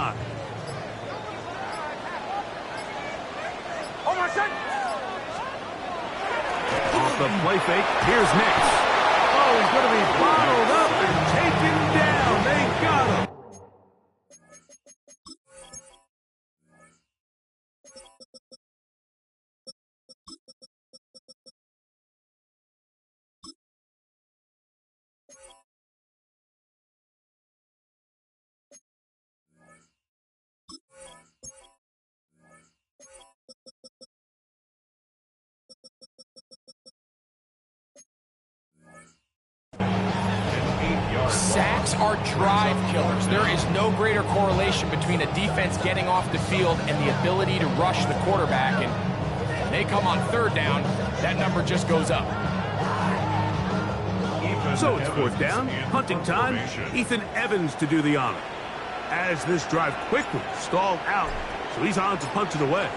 line. Off the play fake, here's Nix. Oh, he's going to be bottled up and taken down. They got him. Sacks are drive killers. There is no greater correlation between a defense getting off the field and the ability to rush the quarterback. And when they come on third down, that number just goes up. So it's fourth down, punting time. Ethan Evans to do the honor. As this drive quickly stalled out, so he's on to punch it away.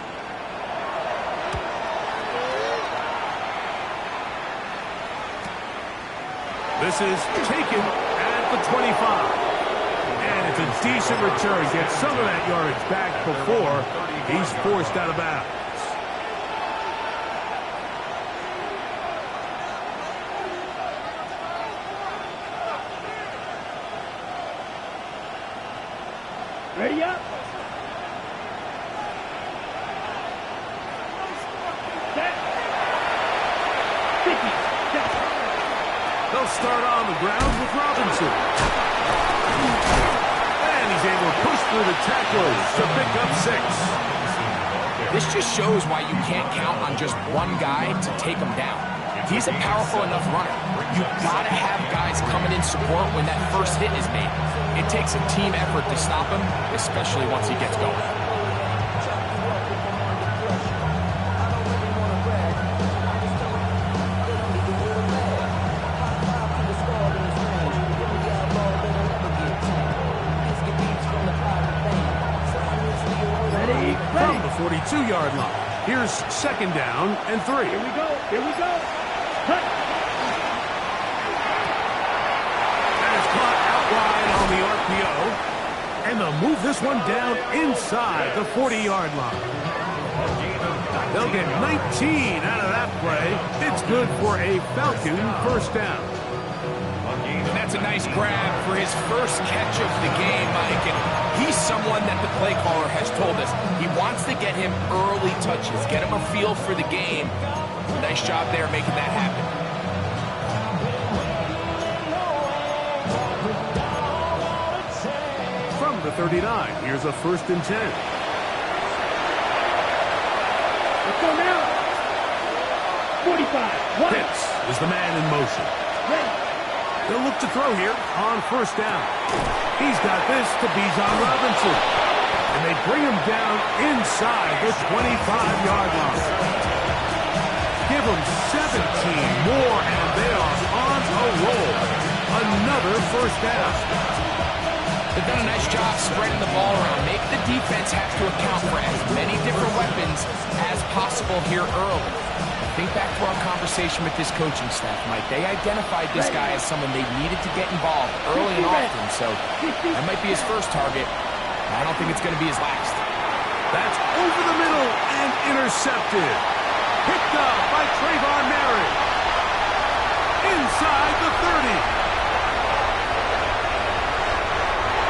This is taken at the 25. And it's a decent return. Gets some of that yardage back before he's forced out of bounds. Ready up. Set. 50. Set. They'll start on the ground with Robinson. And he's able to push through the tacklers to pick up 6. This just shows why you can't count on just one guy to take him down. He's a powerful enough runner. You've got to have guys coming in support when that first hit is made. It takes a team effort to stop him, especially once he gets going. From the 42-yard line. Here's second down and 3. Here we go. Here we go. Cut. That is caught out wide on the RPO. And they'll move this one down inside the 40-yard line. They'll get 19 out of that play. It's good for a Falcon first down. And that's a nice grab for his first catch of the game, Mike. And he's someone that the play caller has told us he wants to get him early touches, get him a feel for the game. Nice job there making that happen. From the 39, here's a 1st and 10. Let's go now. 45. One. Pitts is the man in motion. Ready. They'll look to throw here on first down. He's got this to Bijan Robinson. And they bring him down inside the 25-yard line. Give them 17 more, and they are on a roll. Another first down. They've done a nice job spreading the ball around. Make the defense have to account for as many different weapons as possible here early. Think back to our conversation with this coaching staff, Mike. They identified this guy as someone they needed to get involved early and often, so that might be his first target. I don't think it's going to be his last. That's over the middle and intercepted. Picked up by Trayvon Merritt. Inside the 30.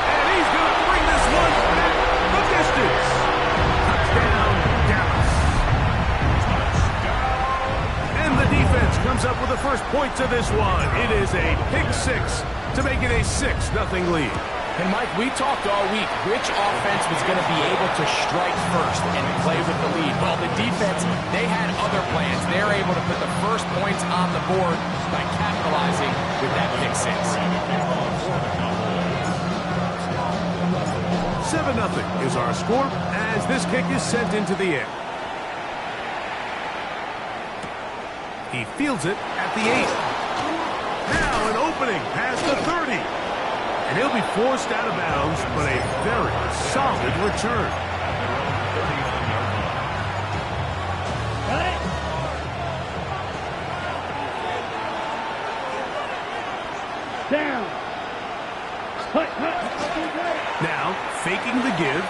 And he's going to bring this one back the distance. Touchdown, Dallas. And the defense comes up with the first point to this one. It is a pick 6 to make it a 6-0 lead. And, Mike, we talked all week which offense was going to be able to strike first and play with the lead. Well, the defense, they had other plans. They're able to put the first points on the board by capitalizing with that pick 6. 7-0 is our score as this kick is sent into the air. He fields it at the 8. Now an opening past the 30. And he'll be forced out of bounds, but a very solid return. Got it. Down. Hut. Now, faking the give.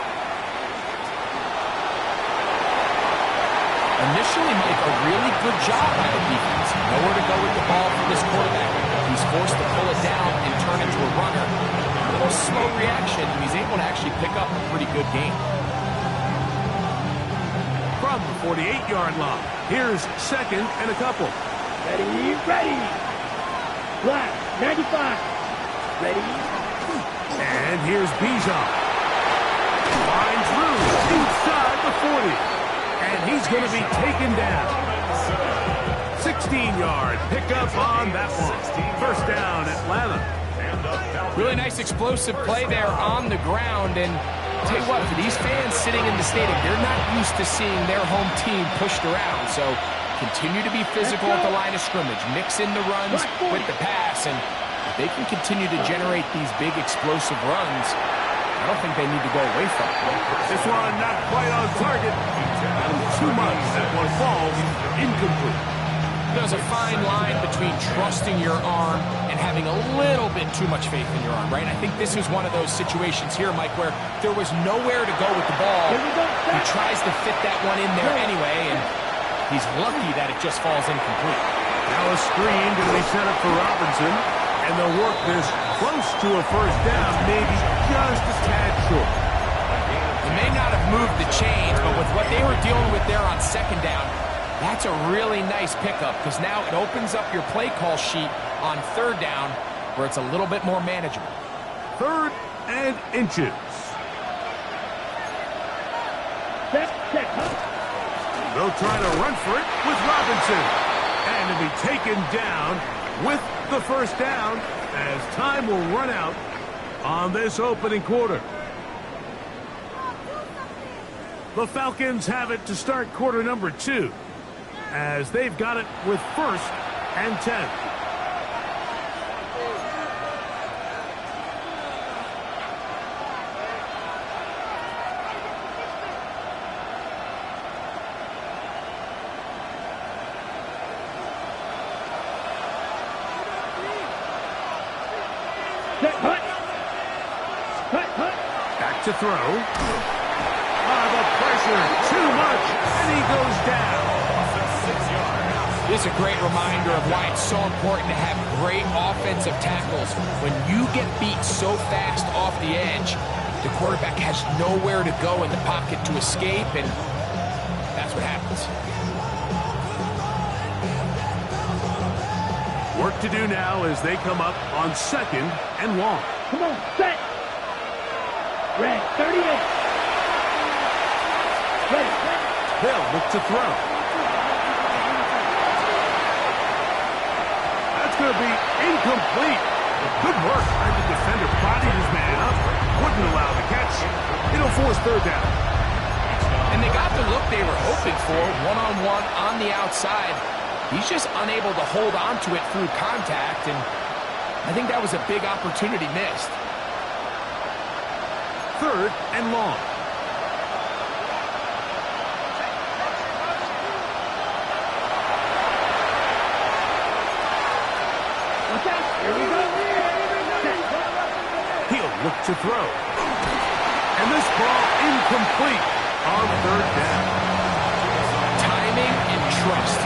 Initially, Mike, a really good job by the defense. Nowhere to go with the ball for this quarterback. He's forced to pull it down and turn into a runner. A little slow reaction, and he's able to actually pick up a pretty good game. From the 48-yard line, here's second and a couple. Ready, ready. Black, 95. Ready. And here's Bijan. Finds room inside the 40. And he's going to be taken down. 16-yard pickup on that one. First down, Atlanta. Really nice explosive play there on the ground. And tell you what, for these fans sitting in the stadium, they're not used to seeing their home team pushed around. So continue to be physical at the line of scrimmage. Mix in the runs with the pass. And if they can continue to generate these big explosive runs, I don't think they need to go away from it. This one not quite on target. Too much. That one falls incomplete. There's a fine line between trusting your arm and having a little bit too much faith in your arm, right? I think this is one of those situations here, Mike, where there was nowhere to go with the ball. He tries to fit that one in there anyway, and he's lucky that it just falls incomplete. Now a screen going to be set up for Robinson, and they'll work this close to a first down, maybe just a tad short. They may not have moved the chains, but with what they were dealing with there on second down, that's a really nice pickup because now it opens up your play call sheet on third down where it's a little bit more manageable. Third and inches. They'll try to run for it with Robinson. And to be taken down with the first down as time will run out on this opening quarter. The Falcons have it to start quarter number 2 as they've got it with first and 10. Back to throw. The pressure, too much, and he goes down. This is a great reminder of why it's so important to have great offensive tackles. When you get beat so fast off the edge, the quarterback has nowhere to go in the pocket to escape, and that's what happens. Work to do now as they come up on second and long. Come on, set. Red, 38. Ready. They'll look to throw. That's going to be incomplete. Good work. The defender bodied his man up. Wouldn't allow the catch. It'll force third down. And they got the look they were hoping for, one-on-one on the outside. He's just unable to hold on to it through contact, and I think that was a big opportunity missed. Third and long. Watch out. Here we go. He'll look to throw. And this ball incomplete on third down. Timing and trust.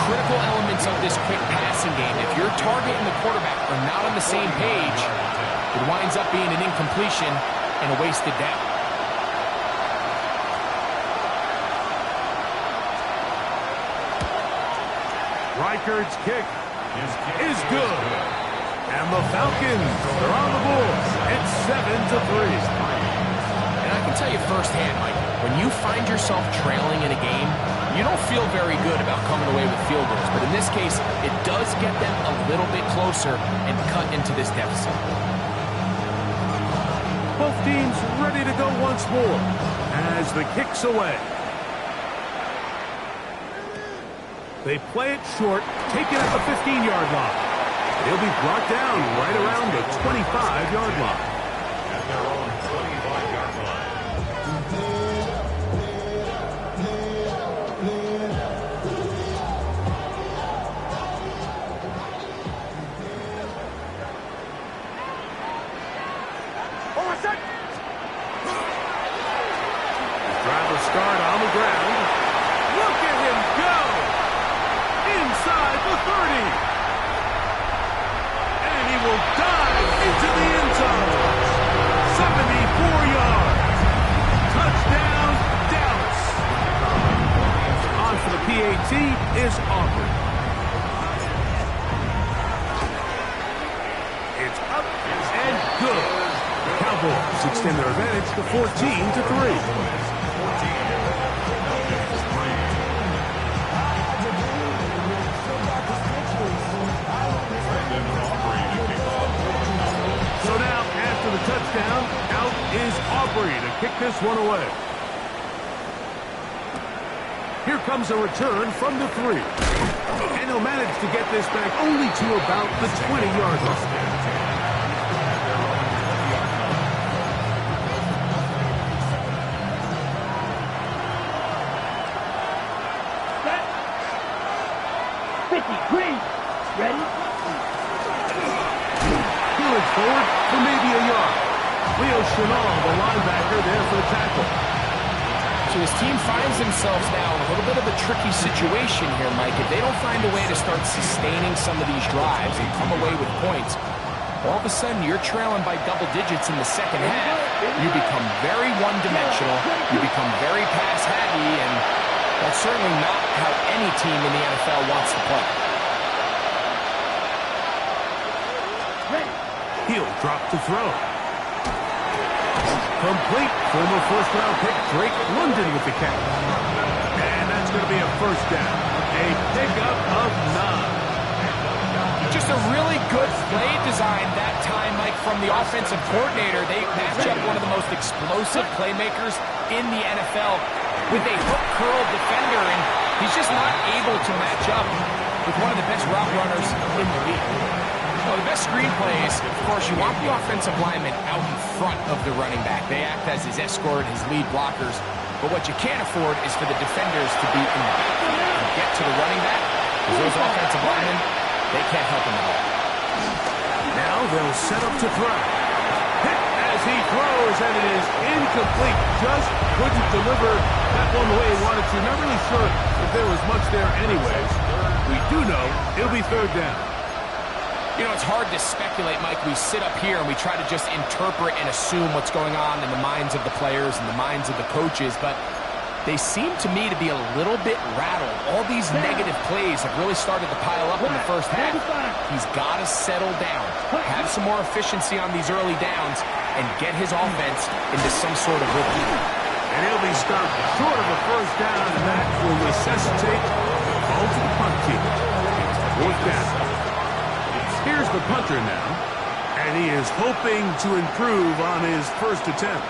Critical elements of this quick passing game. If your target and the quarterback are not on the same page, it winds up being an incompletion and a wasted down. Reichard's kick is good. And the Falcons are on the board. It's 7-3. And I can tell you firsthand, Mike, when you find yourself trailing in a game, you don't feel very good about coming away with field goals. But in this case, it does get them a little bit closer and cut into this deficit. Both teams ready to go once more as the kick's away. They play it short, take it at the 15-yard line. He'll be brought down right around the 25-yard line. At their own 25-yard line. start on the ground. Look at him go! Inside the 30. And he will dive into the end zone. 74 yards. Touchdown, Dallas. On for the PAT is Aubrey. It's up and good. The Cowboys extend their advantage to 14-3. So now, after the touchdown, out is Aubrey to kick this one away. Here comes a return from the 3. And he'll manage to get this back only to about the 20-yard line. Green, ready? Peeling forward for maybe a yard. Leo Chenal, the linebacker, there for the tackle. So his team finds themselves now in a little bit of a tricky situation here, Mike. If they don't find a way to start sustaining some of these drives and come away with points, all of a sudden you're trailing by double digits in the second half. You become very one-dimensional. You become very pass-heavy, and that's certainly not how any team in the NFL wants to play. He'll drop to throw. Complete. Former first-round pick Drake London with the catch. And that's going to be a first down. A pickup of 9. Just a really good play design that time, Mike, from the offensive coordinator. They match up one of the most explosive playmakers in the NFL with a hook curl defender, and he's just not able to match up with one of the best route runners in the league. Well, the best screen plays, of course, you want the offensive lineman out in front of the running back. They act as his escort, his lead blockers. But what you can't afford is for the defenders to be in the back and get to the running back, because those offensive linemen, they can't help him at all. Now they'll set up to throw. Hit as he throws, and it is incomplete. Just couldn't deliver that one the way he wanted to. Not really sure if there was much there anyways. We do know it'll be third down. You know, it's hard to speculate, Mike. We sit up here and we try to just interpret and assume what's going on in the minds of the players and the minds of the coaches, but they seem to me to be a little bit rattled. All these negative plays have really started to pile up in the first half. He's got to settle down, have some more efficiency on these early downs, and get his offense into some sort of rhythm. And he'll be stopped short of a first down, and that will necessitate the call to the punt team. Fourth down. Here's the punter now, and he is hoping to improve on his first attempt.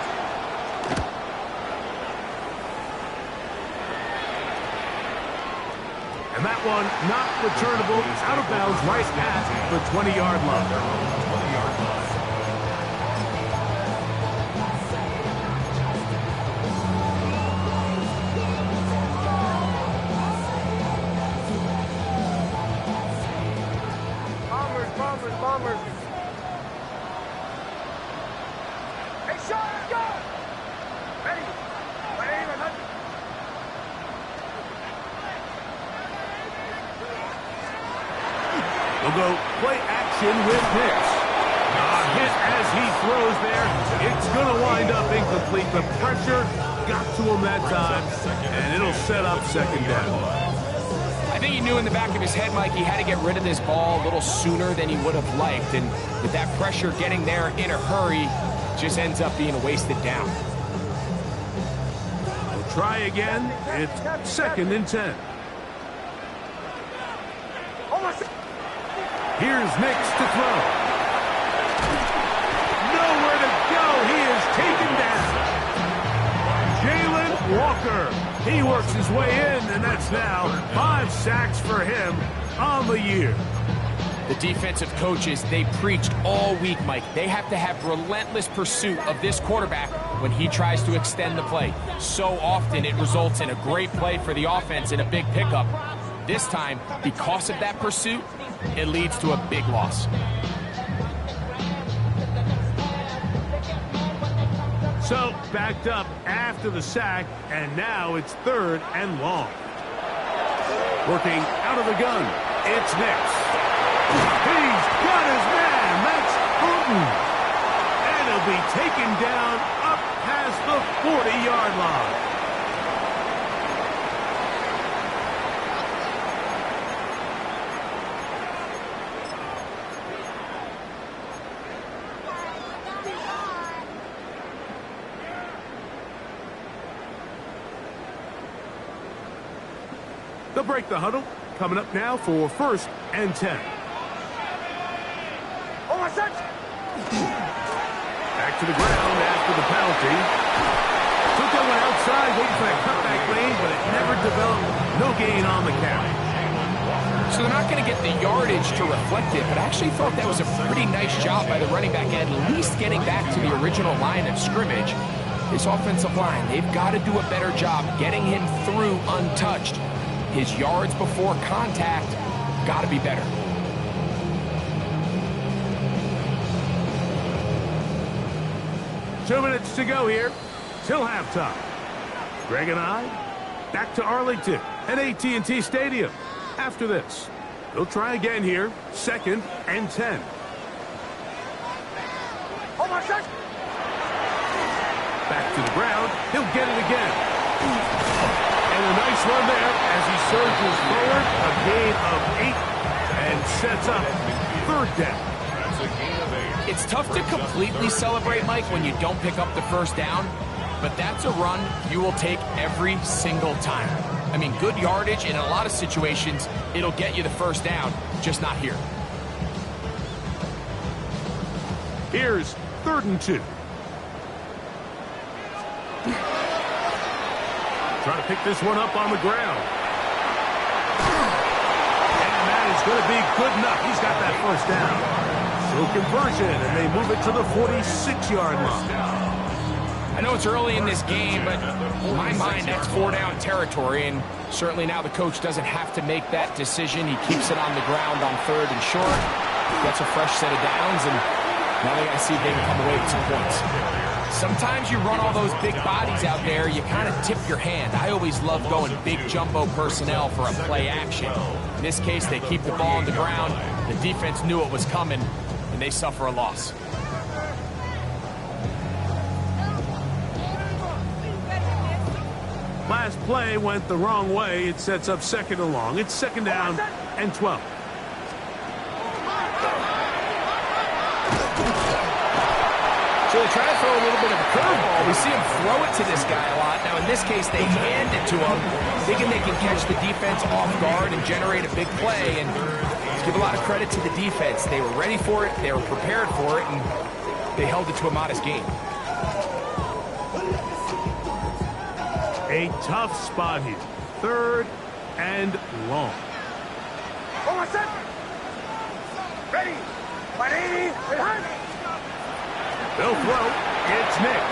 And that one not returnable, out of bounds right at the 20-yard line. Bombers. Hey, shot, let's go! Ready? They'll go play action with Hicks. Hit as he throws there. It's going to wind up incomplete. The pressure got to him that time, and it'll set up second down. I think he knew in the back of his head, Mike, he had to get rid of this ball a little sooner than he would have liked. And with that pressure getting there in a hurry, just ends up being a wasted down. We'll try again. It's second and 10. Here's Nix to throw. Nowhere to go. He is taken down. Jalen Walker. He works his way in, and that's now 5 sacks for him on the year. The defensive coaches, they preached all week, Mike. They have to have relentless pursuit of this quarterback when he tries to extend the play. So often it results in a great play for the offense and a big pickup. This time, because of that pursuit, it leads to a big loss. So, backed up after the sack, and now it's 3rd and long. Working out of the gun, it's Nix. He's got his man, Max Fulton. And he'll be taken down up past the 40-yard line. They'll break the huddle. Coming up now for 1st and 10. Oh, my son! Back to the ground after the penalty. Took that one outside, waiting for that cutback lane, but it never developed. No gain on the carry. So they're not going to get the yardage to reflect it, but I actually thought that was a pretty nice job by the running back, at least getting back to the original line of scrimmage. This offensive line, they've got to do a better job getting him through untouched. His yards before contact got to be better. Two minutes to go here till halftime. Greg and I back to Arlington at AT&T Stadium. After this, they'll try again here. 2nd and 10. Oh, my son! Back to the ground. He'll get it again. And a nice run there as he surges forward. A gain of 8 and sets up 3rd down. That's a gain of 8. It's tough to completely celebrate, Mike, when you don't pick up the 1st down, but that's a run you will take every single time. I mean, good yardage, and in a lot of situations, it'll get you the 1st down, just not here. Here's 3rd and 2. Trying to pick this one up on the ground. And that is going to be good enough. He's got that 1st down. So conversion, and they move it to the 46-yard line. I know it's early in this game, but in my mind, that's 4-down territory, and certainly now the coach doesn't have to make that decision. He keeps it on the ground on 3rd and short, gets a fresh set of downs, and now they got to see if they can come away with some points. Sometimes you run all those big bodies out there, you kind of tip your hand. I always love going big jumbo personnel for a play action. In this case, they keep the ball on the ground. The defense knew it was coming, and they suffer a loss. Last play went the wrong way. It sets up 2nd and long. It's 2nd down and 12. So they try to throw a little bit of a curveball. We see him throw it to this guy a lot. Now, in this case, they hand it to him, thinking they can catch the defense off guard and generate a big play. And let's give a lot of credit to the defense. They were ready for it, they were prepared for it, and they held it to a modest gain. A tough spot here. 3rd and long. Oh, my son! Ready! 180! Behind! They'll throw. It's Nix.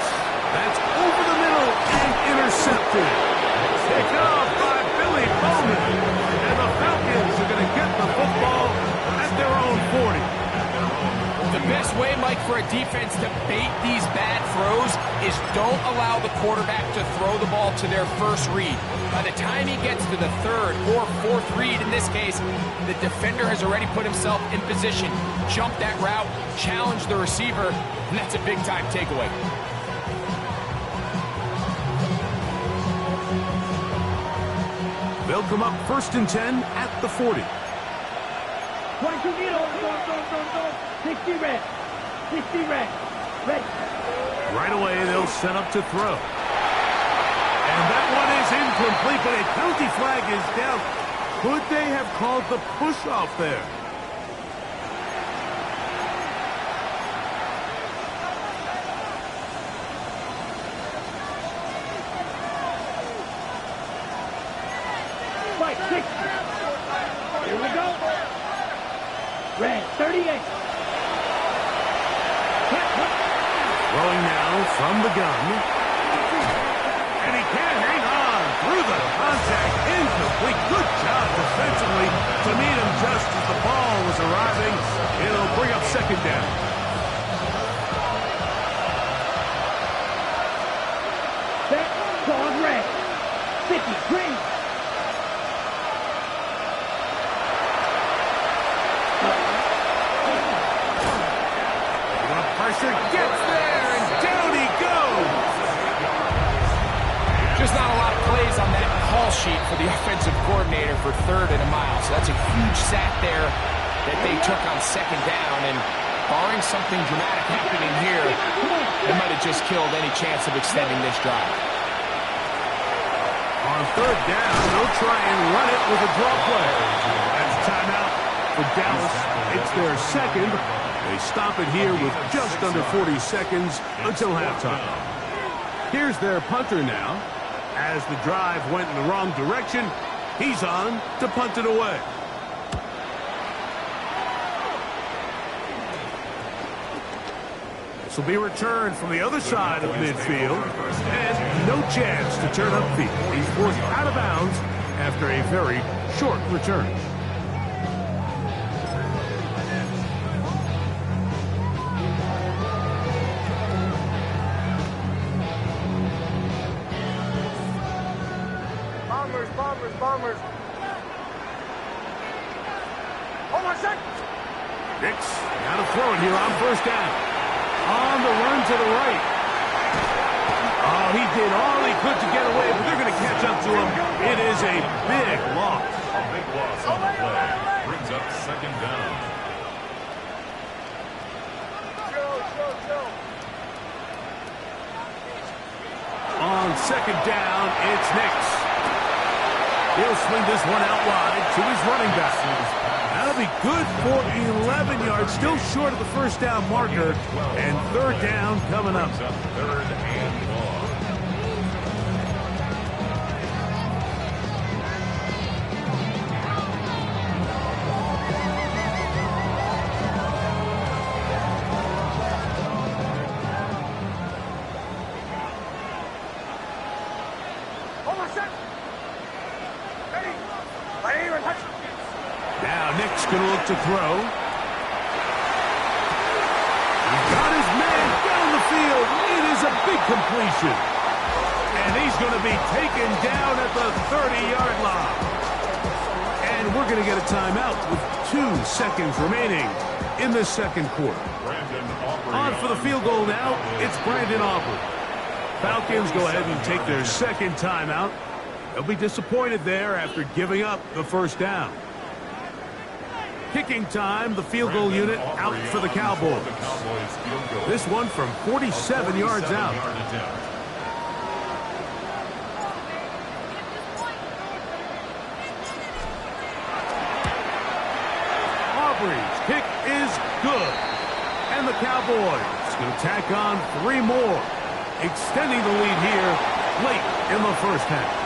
That's over the middle and intercepted. Picked off by Billy Bowman. And the Falcons are going to get the football at their own 40. The best way, Mike, for a defense to bait these bad throws is don't allow the quarterback to throw the ball to their 1st read. By the time he gets to the 3rd or 4th read, in this case, the defender has already put himself in position, jump that route, challenge the receiver, and that's a big-time takeaway. They'll come up 1st and 10 at the 40. 22 middle. Go. 60 red. 60 red. Ready. Right away, they'll set up to throw. And that one is incomplete, but a penalty flag is down. Could they have called the push-off there? Right, 60. Here we go. Red, 38. Throwing now from the gun. And he can't hang on through the contact. Incomplete. Good job defensively to meet him just as the ball was arriving. It'll bring up 2nd down. Set, called red. 50, green. Pressure gets there, and down he goes. Just not a lot of plays on that call sheet for the offensive coordinator for 3rd and a mile. So that's a huge sack there that they took on 2nd down. And barring something dramatic happening here, they might have just killed any chance of extending this drive. On 3rd down, they'll try and run it with a draw play. That's a timeout for Dallas. It's their 2nd. They stop it here with just under 40 seconds until halftime. Here's their punter now. As the drive went in the wrong direction, he's on to punt it away. This will be returned from the other side of midfield, and no chance to turn upfield. He's forced out of bounds after a very short return. Bombers. Hold on a sec. Nix, now to throw it here on 1st down. On the run to the right. Oh, he did all he could to get away, but they're going to catch up to him. It is a big loss. A big loss on the play. Brings up 2nd down. Chill. On 2nd down, it's Nix. He'll swing this one out wide to his running back. That'll be good for 11 yards, still short of the 1st down marker, and 3rd down coming up. 3rd and long. Hold on a sec. Ready. I ain't even touch. Now Nick's going to look to throw. He's got his man down the field. It is a big completion. And he's going to be taken down at the 30-yard line. And we're going to get a timeout with 2 seconds remaining in the 2nd quarter. On for the field goal now, it's Brandon Aubrey. Falcons go ahead and take their 2nd timeout. They'll be disappointed there after giving up the 1st down. Kicking time, the field goal unit out for the Cowboys. This one from 47 yards out. Aubrey's kick is good. And the Cowboys going to tack on 3 more, extending the lead here late in the 1st half.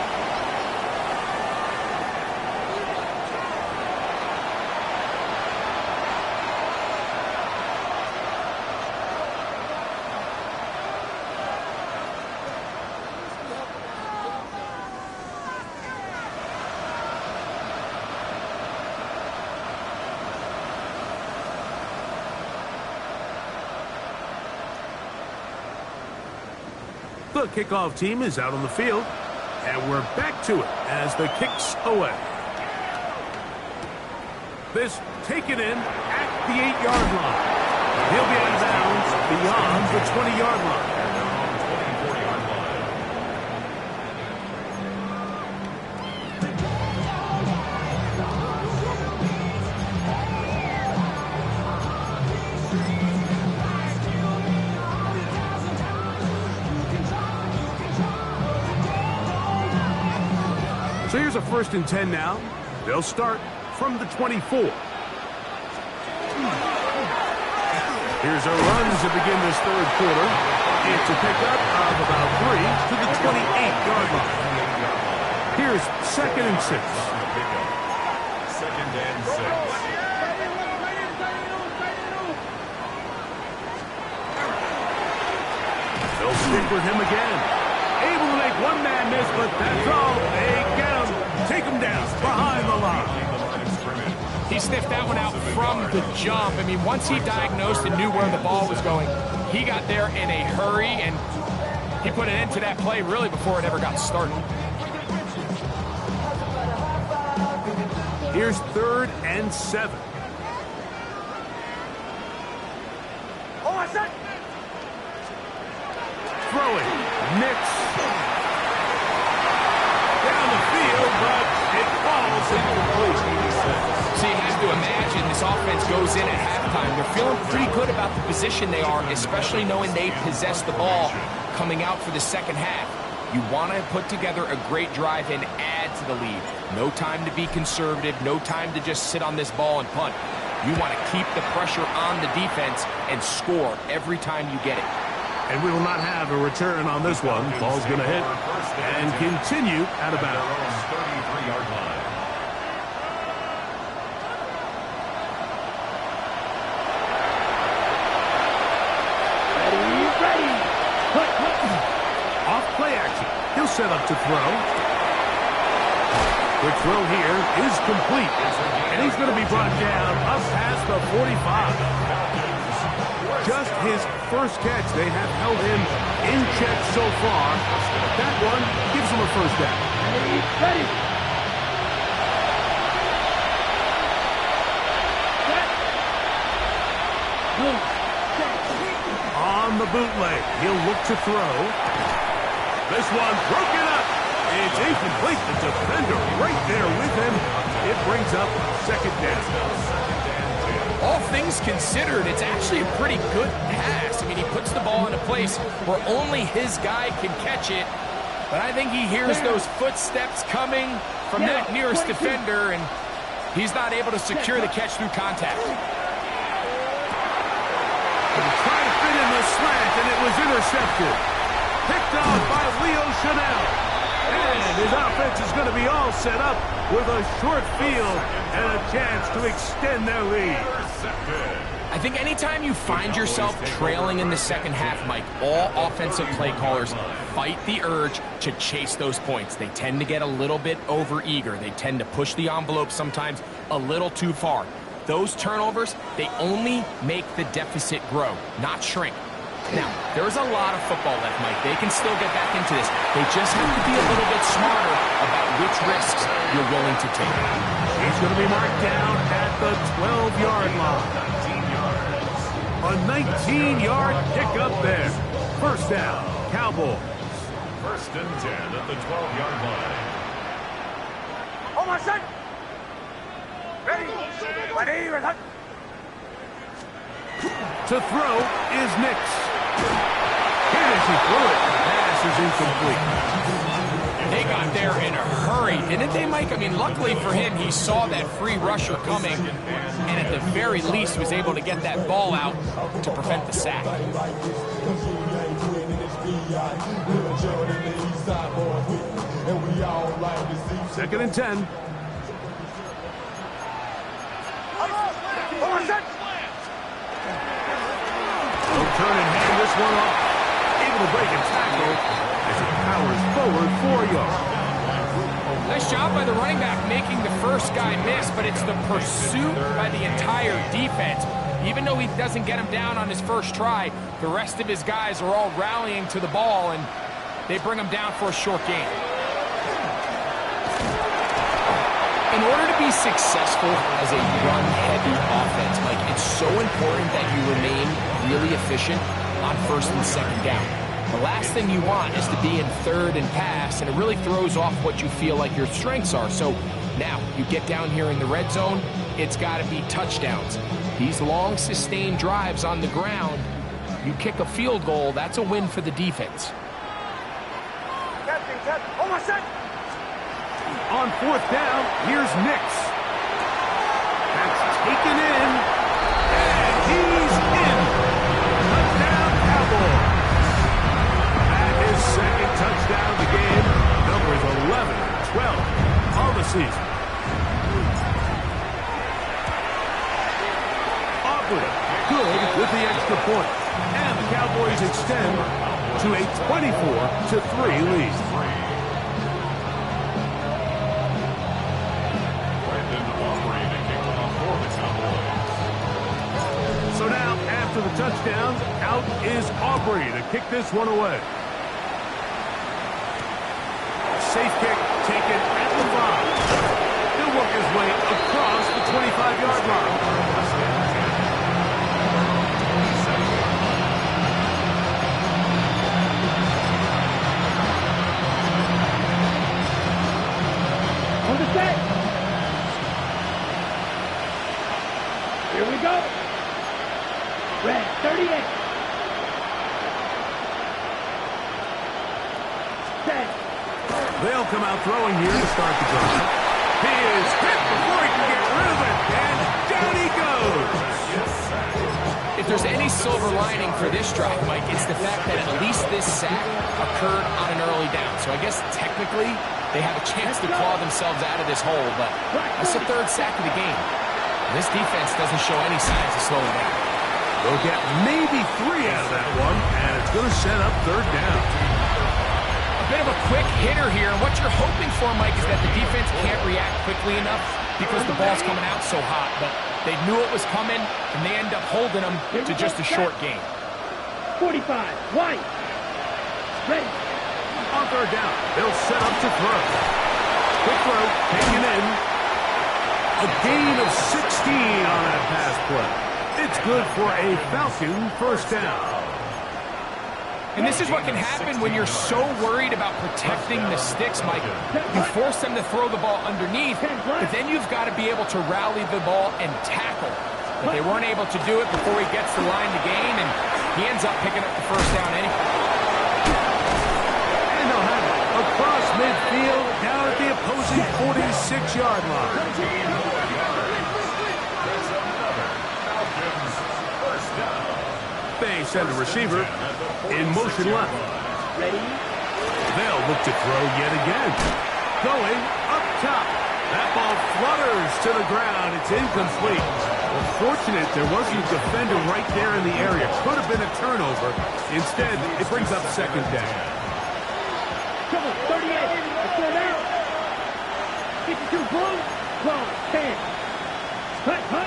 The kickoff team is out on the field, and we're back to it as the kick's away. This taken in at the 8-yard line. He'll be out of bounds beyond the 20-yard line. So here's a 1st and 10 now. They'll start from the 24. Here's a run to begin this 3rd quarter. It's a pickup of about 3 to the 28-yard line. Here's 2nd and 6. 2nd and 6. They'll stick with him again. Able to make one man miss, but that's all. They get him. Take him down behind the line. He sniffed that one out from the jump. I mean, once he diagnosed and knew where the ball was going, he got there in a hurry, and He put an end to that play really before it ever got started. Here's 3rd and 7. Hold on, set. Throwing. Nix. Down the field, but it falls incomplete. So you have to imagine this offense goes in at halftime. They're feeling pretty good about the position they are, especially knowing they possess the ball coming out for the second half. You want to put together a great drive and add to the lead. No time to be conservative, no time to just sit on this ball and punt. You want to keep the pressure on the defense and score every time you get it. And we will not have a return on this one. Ball's going to hit and continue out of bounds. 33-yard line. Ready. Off play action. He'll set up to throw. The throw here is complete. And he's going to be brought down up past the 45. Just his first catch. They have held him in check so far. That one gives him a first down. Ready. On the bootleg, he'll look to throw. This one broken up. It's incomplete. The defender right there with him. It brings up 2nd down. All things considered, it's actually a pretty good pass. I mean, he puts the ball in a place where only his guy can catch it. But I think he hears those footsteps coming from that nearest defender, and he's not able to secure the catch through contact. Trying to fit in the slant, and it was intercepted. Picked off by Leo Chanel. And his offense is going to be all set up with a short field and a chance to extend their lead. I think anytime you find yourself trailing in the second half, Mike, all offensive play callers fight the urge to chase those points. They tend to get a little bit overeager. They tend to push the envelope sometimes a little too far. Those turnovers, they only make the deficit grow, not shrink. Now, there's a lot of football left, Mike. They can still get back into this. They just have to be a little bit smarter about which risks you're willing to take. He's going to be marked down at the 12-yard line. A 19-yard pickup there. First down, Cowboys. 1st and 10 at the 12-yard line. Hold on, set. Ready. To throw is Nix. Here's he threw it. The pass is incomplete. They got there in a hurry, didn't they, Mike? I mean, luckily for him, he saw that free rusher coming, and at the very least was able to get that ball out to prevent the sack. 2nd and 10. Hold on, set. He'll turn and hand this one off. Able to break and tackle as he powers forward 4 yards. Nice job by the running back making the first guy miss, but it's the pursuit by the entire defense. Even though he doesn't get him down on his first try, the rest of his guys are all rallying to the ball, and they bring him down for a short gain. In order to be successful as a run-heavy offense, Mike, it's so important that you remain really efficient on 1st and 2nd down. The last thing you want is to be in 3rd and pass, and it really throws off what you feel like your strengths are. So now you get down here in the red zone, it's got to be touchdowns. These long, sustained drives on the ground, you kick a field goal, that's a win for the defense. Captain, hold on, set. On 4th down, here's Nix. That's taken in, and he's in. Touchdown, Cowboys. That is 2nd touchdown of the game, numbers 11 and 12 of the season. Aubrey, good with the extra point. And the Cowboys extend to a 24-3 lead. So now, after the touchdown, out is Aubrey to kick this one away. safe kick taken at the 5. He'll work his way across the 25-yard line. On the set. Here we go. Red 38. Set. They'll come out throwing here to start the drive. He is hit before he can get rid of it, and down he goes. If there's any silver lining for this drive, Mike, it's the fact that at least this sack occurred on an early down. So I guess technically they have a chance to claw themselves out of this hole, but that's the 3rd sack of the game. This defense doesn't show any signs of slowing down. They'll get maybe 3 out of that one, and it's going to set up 3rd down. A bit of a quick hitter here. What you're hoping for, Mike, is that the defense can't react quickly enough because the ball's coming out so hot, but they knew it was coming, and they end up holding them to just a short game. 45. White. Ready. On 3rd down, they'll set up to throw. Quick throw, taken in. A gain of 16 on that pass play. It's good for a Falcon 1st down. And this is what can happen when you're so worried about protecting the sticks, Mike. You force them to throw the ball underneath, but then you've got to be able to rally the ball and tackle. But they weren't able to do it before he gets the line to gain, and he ends up picking up the 1st down anyway. And they'll have it across midfield, down at the opposing 46-yard line. They send a receiver in motion left. Ready. They'll look to throw yet again. Going up top. That ball flutters to the ground. It's incomplete. Well, fortunate there wasn't a defender right there in the area. Could have been a turnover. Instead, it brings up 2nd down. Come on, 38. Let's go now. 52 blue. Close. 10. Cut, cut.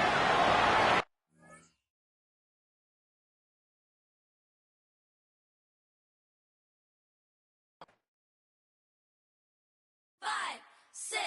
Five, six,